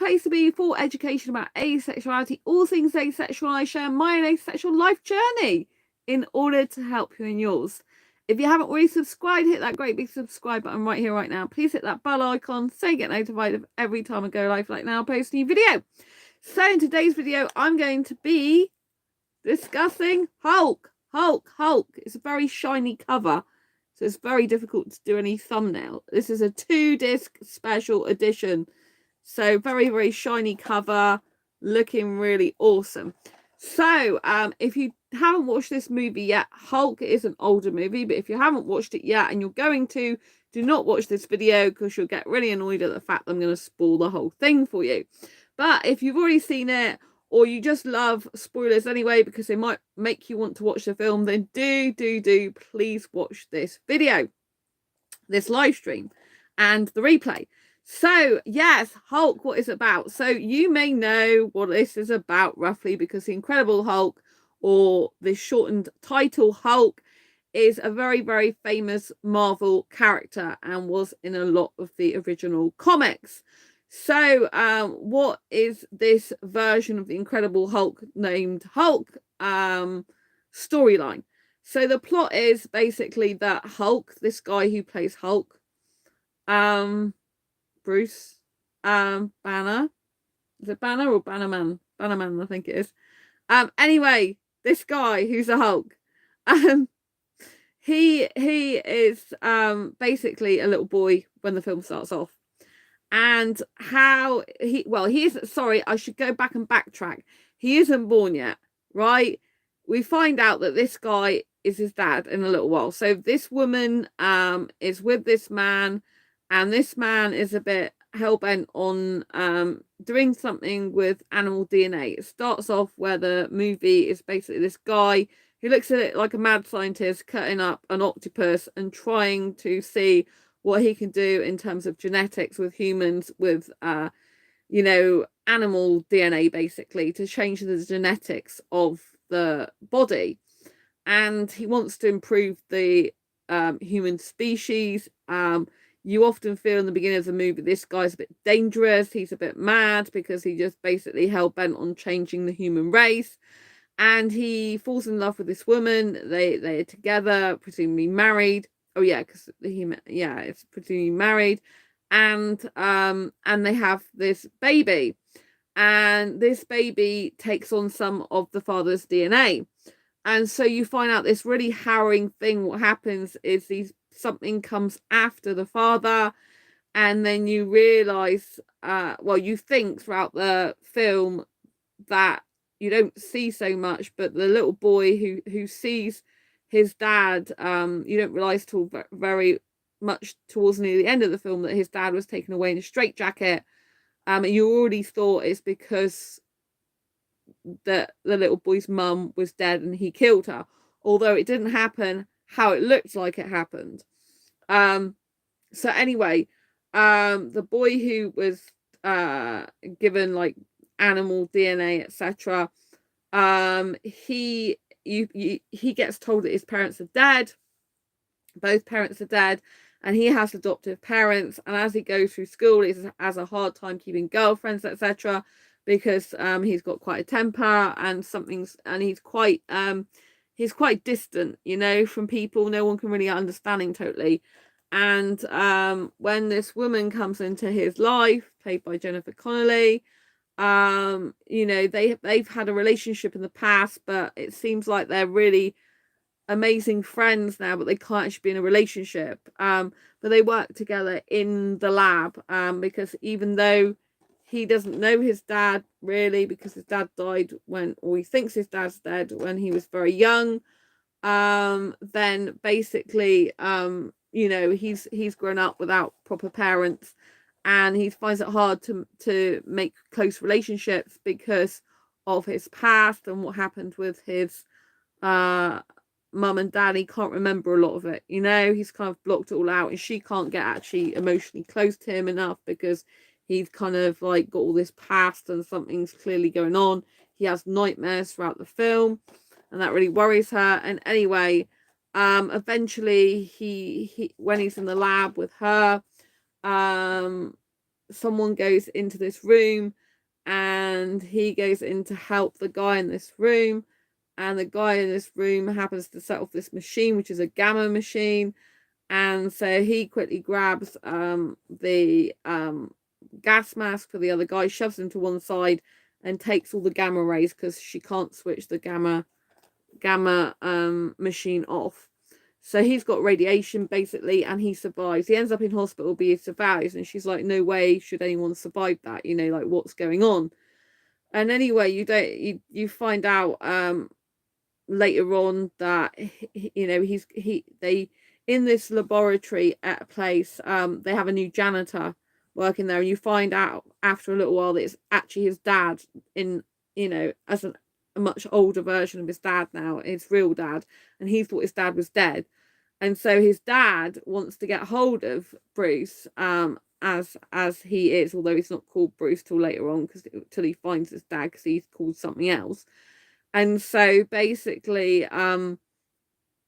place to be for education about asexuality, all things asexual. I share my own asexual life journey in order to help you in yours. If you haven't already subscribed, hit that great big subscribe button right here, right now. Please hit that bell icon so you get notified of every time I go live like now, post a new video. So in today's video, I'm going to be discussing Hulk. Hulk. It's a very shiny cover, so it's very difficult to do any thumbnail. This is a 2-disc special edition. So very, very shiny cover, looking really awesome. So if you haven't watched this movie yet, Hulk is an older movie, but if you haven't watched it yet and you're going to, do not watch this video because you'll get really annoyed at the fact that I'm going to spoil the whole thing for you. But if you've already seen it, or you just love spoilers anyway because they might make you want to watch the film, then do please watch this video, this live stream, and the replay. So yes, Hulk, what is it about? So you may know what this is about roughly, because the Incredible Hulk, or the shortened title Hulk, is a very, very famous Marvel character and was in a lot of the original comics. So what is this version of the Incredible Hulk named Hulk storyline? So the plot is basically that Hulk, this guy who plays Hulk, Bruce Banner, is it Banner or Bannerman? Bannerman, I think it is. Anyway, this guy who's a Hulk, he is basically a little boy when the film starts off. And how he isn't, sorry, I should go back and backtrack. He isn't born yet, right? We find out that this guy is his dad in a little while. So this woman is with this man, and this man is a bit hell-bent on doing something with animal DNA. It starts off where the movie is basically this guy who looks at it like a mad scientist cutting up an octopus and trying to see what he can do in terms of genetics with humans, with you know, animal DNA, basically, to change the genetics of the body. And he wants to improve the human species. You often feel in the beginning of the movie this guy's a bit dangerous, he's a bit mad, because he just basically hell-bent on changing the human race. And he falls in love with this woman. They're together, presumably married. Oh yeah, because it's presumably married, and they have this baby, and this baby takes on some of the father's DNA. And so you find out this really harrowing thing. What happens is something comes after the father, and then you realize, you think throughout the film that you don't see so much, but the little boy who sees his dad, you don't realize till very much towards near the end of the film that his dad was taken away in a straitjacket. And you already thought it's because the little boy's mum was dead and he killed her, although it didn't happen how it looked like it happened. So anyway, the boy who was given like animal DNA, etc., he gets told that his parents are dead. Both parents are dead, and he has adoptive parents. And as he goes through school, he has a hard time keeping girlfriends, etc., because he's got quite a temper and he's quite distant, you know, from people. No one can really understand him totally. And when this woman comes into his life, played by Jennifer Connelly, you know, they've had a relationship in the past, but it seems like they're really amazing friends now, but they can't actually be in a relationship. But they work together in the lab, because even though he doesn't know his dad really, because his dad died or he thinks his dad's dead when he was very young, then basically you know, he's grown up without proper parents, and he finds it hard to make close relationships because of his past and what happened with his mum and dad. He can't remember a lot of it, you know. He's kind of blocked it all out, and she can't get actually emotionally close to him enough because he's kind of like got all this past and something's clearly going on. He has nightmares throughout the film, and that really worries her. And anyway, eventually he when he's in the lab with her, someone goes into this room, and he goes in to help the guy in this room, and the guy in this room happens to set off this machine, which is a gamma machine. And so he quickly grabs the gas mask for the other guy, shoves him to one side, and takes all the gamma rays because she can't switch the gamma machine off. So he's got radiation basically, and he survives. He ends up in hospital, but he survives, and she's like, "No way should anyone survive that. You know, like what's going on?" And anyway, you find out later on that you know they in this laboratory at a place, they have a new janitor working there, and you find out after a little while that it's actually his dad, in, you know, as a much older version of his dad now, his real dad, and he thought his dad was dead. And so his dad wants to get hold of Bruce, as he is, although he's not called Bruce till later on, because till he finds his dad, because he's called something else. And so basically, it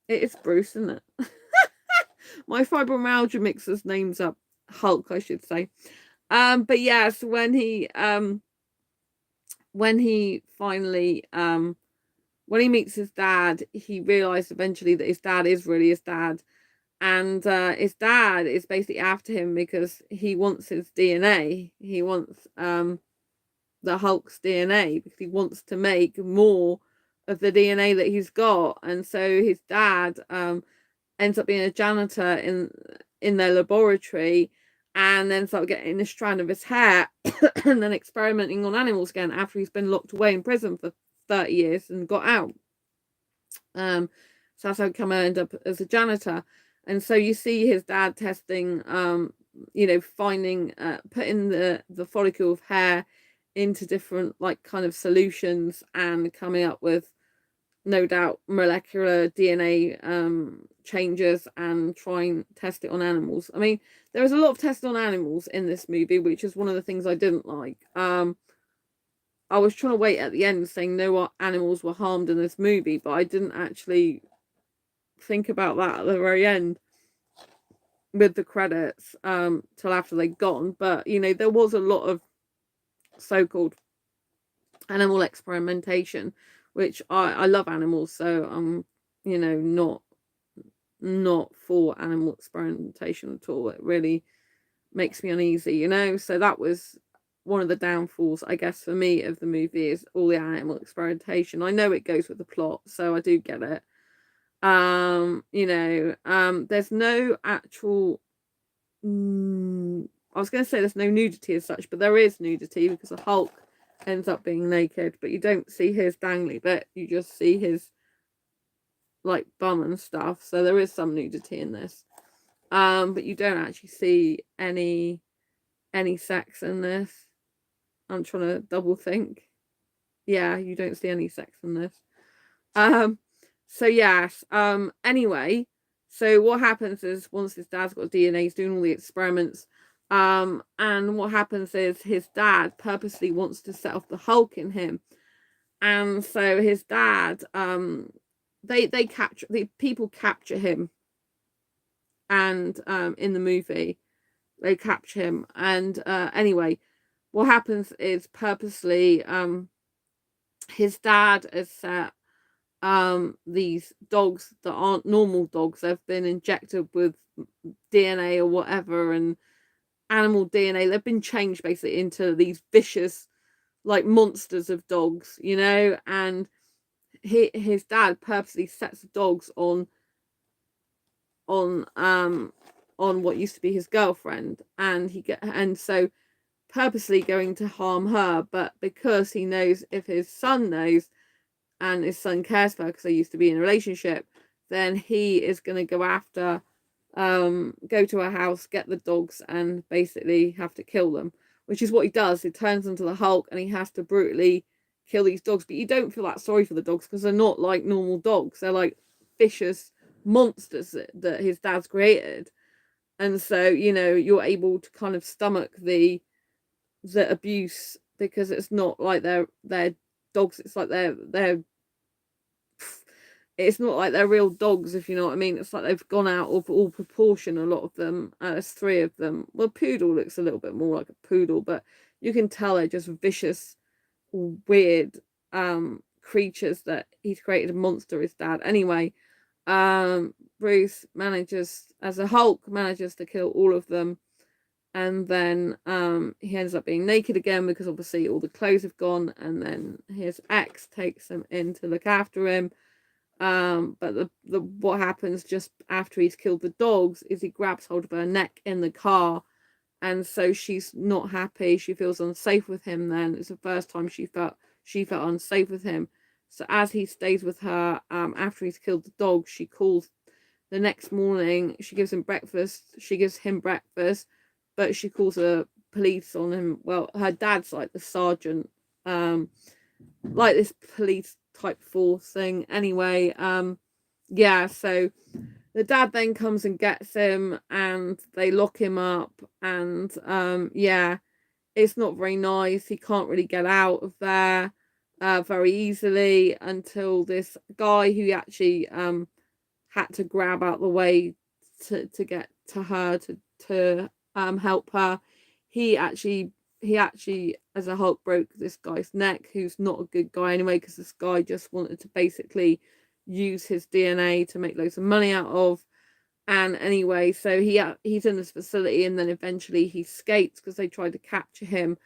is Bruce, isn't it? My fibromyalgia mixes names up. Hulk, I should say. But yes, when he finally when he meets his dad, he realized eventually that his dad is really his dad, and his dad is basically after him because he wants his DNA. He wants the Hulk's DNA because he wants to make more of the DNA that he's got. And so his dad ends up being a janitor in their laboratory, and then start getting a strand of his hair and then experimenting on animals again after he's been locked away in prison for 30 years and got out. So that's how come I end up as a janitor. And so you see his dad testing, you know, finding, putting the follicle of hair into different like kind of solutions and coming up with, no doubt, molecular DNA changes and trying to test it on animals. I mean, there was a lot of testing on animals in this movie, which is one of the things I didn't like. I was trying to wait at the end saying no animals were harmed in this movie, but I didn't actually think about that at the very end with the credits till after they'd gone. But you know, there was a lot of so-called animal experimentation, which I love animals, so I'm, you know, not for animal experimentation at all. It really makes me uneasy, you know. So that was one of the downfalls, I guess, for me of the movie, is all the animal experimentation. I know it goes with the plot, so I do get it. You know, there's no actual I was going to say there's no nudity as such, but there is nudity because the Hulk ends up being naked, but you don't see his dangly bit, you just see his like bum and stuff. So there is some nudity in this, but you don't actually see any sex in this. I'm trying to double think. Yeah, you don't see any sex in this. So yes, anyway, so what happens is once his dad's got DNA, he's doing all the experiments, and what happens is his dad purposely wants to set off the Hulk in him. And so his dad, they capture, the people capture him, and in the movie they capture him. And anyway, what happens is purposely his dad has set these dogs that aren't normal dogs. They've been injected with DNA or whatever, and animal DNA. They've been changed basically into these vicious like monsters of dogs, you know. And his dad purposely sets the dogs on what used to be his girlfriend, and so purposely going to harm her. But because he knows, if his son knows and his son cares for her because they used to be in a relationship, then he is going to go after, go to her house, get the dogs, and basically have to kill them, which is what he does. He turns into the Hulk and he has to brutally kill these dogs. But you don't feel that sorry for the dogs because they're not like normal dogs. They're like vicious monsters that his dad's created. And so, you know, you're able to kind of stomach the abuse, because it's not like they're dogs. It's like they're it's not like they're real dogs, if you know what I mean. It's like they've gone out of all proportion, a lot of them. There's 3 of them. Well, poodle looks a little bit more like a poodle, but you can tell they're just vicious, weird creatures that he's created. A monster, his dad. Anyway, Bruce manages, as a Hulk, manages to kill all of them. And then he ends up being naked again because obviously all the clothes have gone. And then his ex takes him in to look after him. But the what happens just after he's killed the dogs is he grabs hold of her neck in the car, and so she's not happy. She feels unsafe with him. Then it's the first time she felt unsafe with him. So as he stays with her, after he's killed the dog, she calls the next morning. She gives him breakfast. She gives him breakfast, but she calls the police on him. Well, her dad's like the sergeant, like this police type force thing. Anyway, yeah, so the dad then comes and gets him and they lock him up, and yeah, it's not very nice. He can't really get out of there very easily until this guy who actually had to grab out the way to get to her to help her. He actually, as a Hulk, broke this guy's neck, who's not a good guy anyway, because this guy just wanted to basically use his DNA to make loads of money out of. And anyway, so he's in this facility, and then eventually he escapes because they tried to capture him.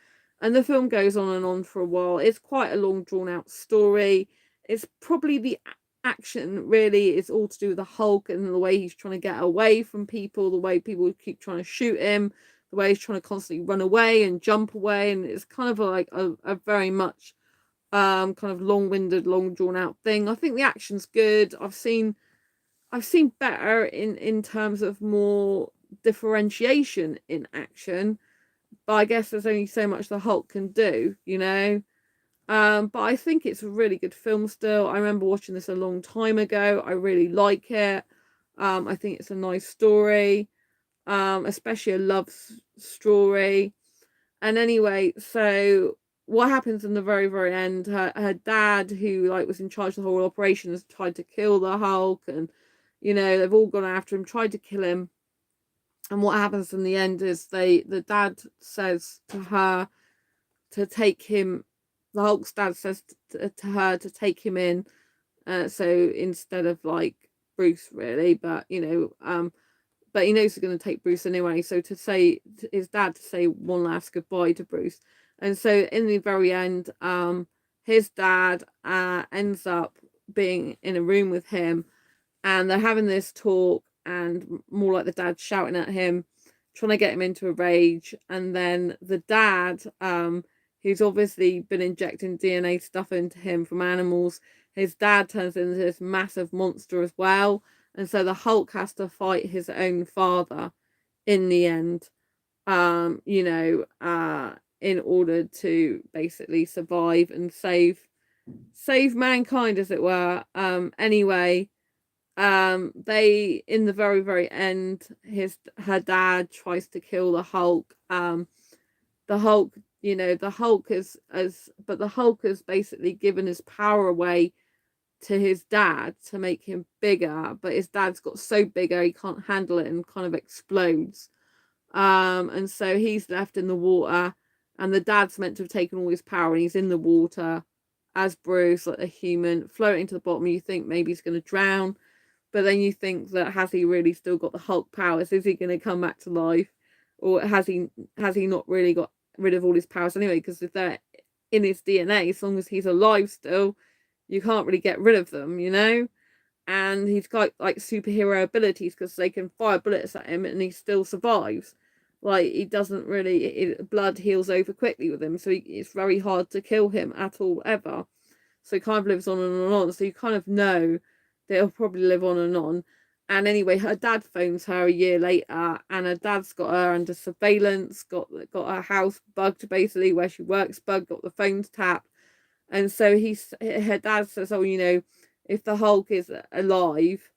And the film goes on and on for a while. It's quite a long, drawn out story. It's probably the action really is all to do with the Hulk and the way he's trying to get away from people, the way people keep trying to shoot him, the way he's trying to constantly run away and jump away. And it's kind of like a very much kind of long-winded, long drawn out thing. I think the action's good. I've seen better in terms of more differentiation in action, but I guess there's only so much the Hulk can do, you know. But I think it's a really good film still. I remember watching this a long time ago. I really like it. I think it's a nice story, especially a love story. And anyway, so what happens in the very, very end, her dad, who like was in charge of the whole operation, has tried to kill the Hulk, and you know, they've all gone after him, tried to kill him. And what happens in the end is the dad says to her to take him, the Hulk's dad says to her to take him in. So instead of like Bruce, really, but you know, but he knows he's going to take Bruce anyway. So to say to his dad to say one last goodbye to Bruce. And so in the very end, his dad ends up being in a room with him, and they're having this talk, and more like the dad shouting at him, trying to get him into a rage. And then the dad, who's obviously been injecting DNA stuff into him from animals, his dad turns into this massive monster as well. And so the Hulk has to fight his own father in the end, you know, in order to basically survive and save mankind, as it were. Anyway, they, in the very, very end, her dad tries to kill the Hulk. The Hulk, you know, the Hulk but the Hulk has basically given his power away to his dad to make him bigger, but his dad's got so bigger he can't handle it and kind of explodes. And so he's left in the water, and the dad's meant to have taken all his power, and he's in the water as Bruce, like a human, floating to the bottom. You think maybe he's going to drown, but then you think that, has he really still got the Hulk powers? Is he going to come back to life, or has he not really got rid of all his powers anyway? Because if they're in his DNA, as long as he's alive still, you can't really get rid of them, you know. And he's got like superhero abilities because they can fire bullets at him and he still survives. Like, he doesn't really, blood heals over quickly with him, so it's very hard to kill him at all ever. So he kind of lives on and on. So you kind of know that he'll probably live on and on. And anyway, her dad phones her a year later, and her dad's got her under surveillance, got her house bugged, basically where she works bugged, got the phones tapped. And so her dad says, oh, you know, if the Hulk is alive,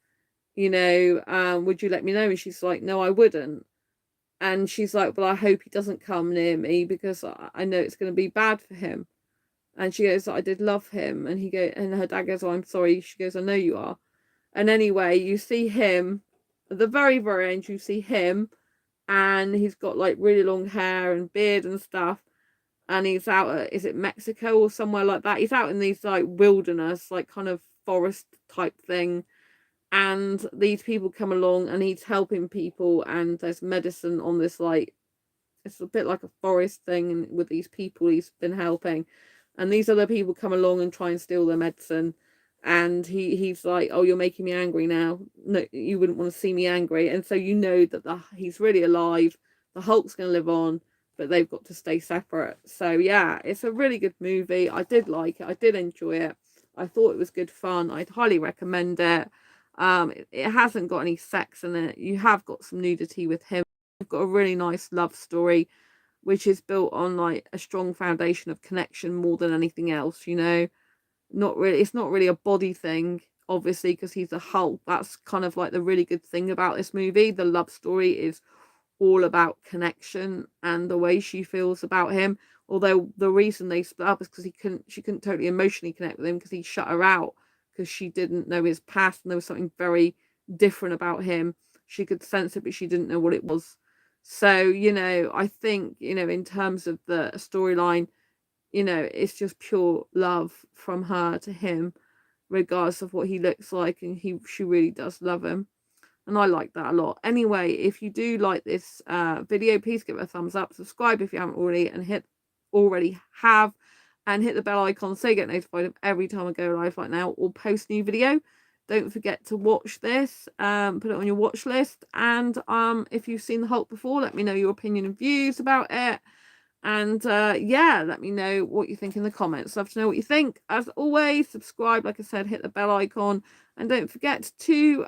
you know, would you let me know? And she's like, no, I wouldn't. And she's like, well, I hope he doesn't come near me because I know it's going to be bad for him. And she goes, I did love him. And and her dad goes, oh, I'm sorry. She goes, I know you are. And anyway, you see him at the very, very end, you see him, and he's got like really long hair and beard and stuff. And he's out at, is it Mexico or somewhere like that? He's out in these like wilderness, like kind of forest type thing. And these people come along and he's helping people, and there's medicine on this, like, it's a bit like a forest thing with these people he's been helping. And these other people come along and try and steal their medicine. And he's like, oh, you're making me angry now. No, you wouldn't want to see me angry. And so you know that he's really alive. The Hulk's going to live on, but they've got to stay separate. So yeah, it's a really good movie. I did like it. I did enjoy it. I thought it was good fun. I'd highly recommend it. It hasn't got any sex in it. You have got some nudity with him. You've got a really nice love story, which is built on like a strong foundation of connection more than anything else, you know. Not really, it's not really a body thing, obviously, because he's a Hulk. That's kind of like the really good thing about this movie. The love story is all about connection and the way she feels about him. Although the reason they split up is because she couldn't totally emotionally connect with him, because he shut her out, because she didn't know his past and there was something very different about him. She could sense it, but she didn't know what it was. So, you know, I think, you know, in terms of the storyline, you know, it's just pure love from her to him, regardless of what he looks like, and she really does love him. And I like that a lot. Anyway, if you do like this video, please give it a thumbs up, subscribe if you haven't already, and hit the bell icon so you get notified of every time I go live like now or post new video. Don't forget to watch this, put it on your watch list. And if you've seen the Hulk before, let me know your opinion and views about it. And yeah, let me know what you think in the comments. Love to know what you think. As always, subscribe, like I said, hit the bell icon, and don't forget to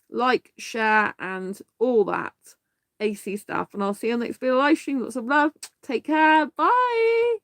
like, share, and all that AC stuff. And I'll see you on the next video live stream. Lots of love. Take care. Bye.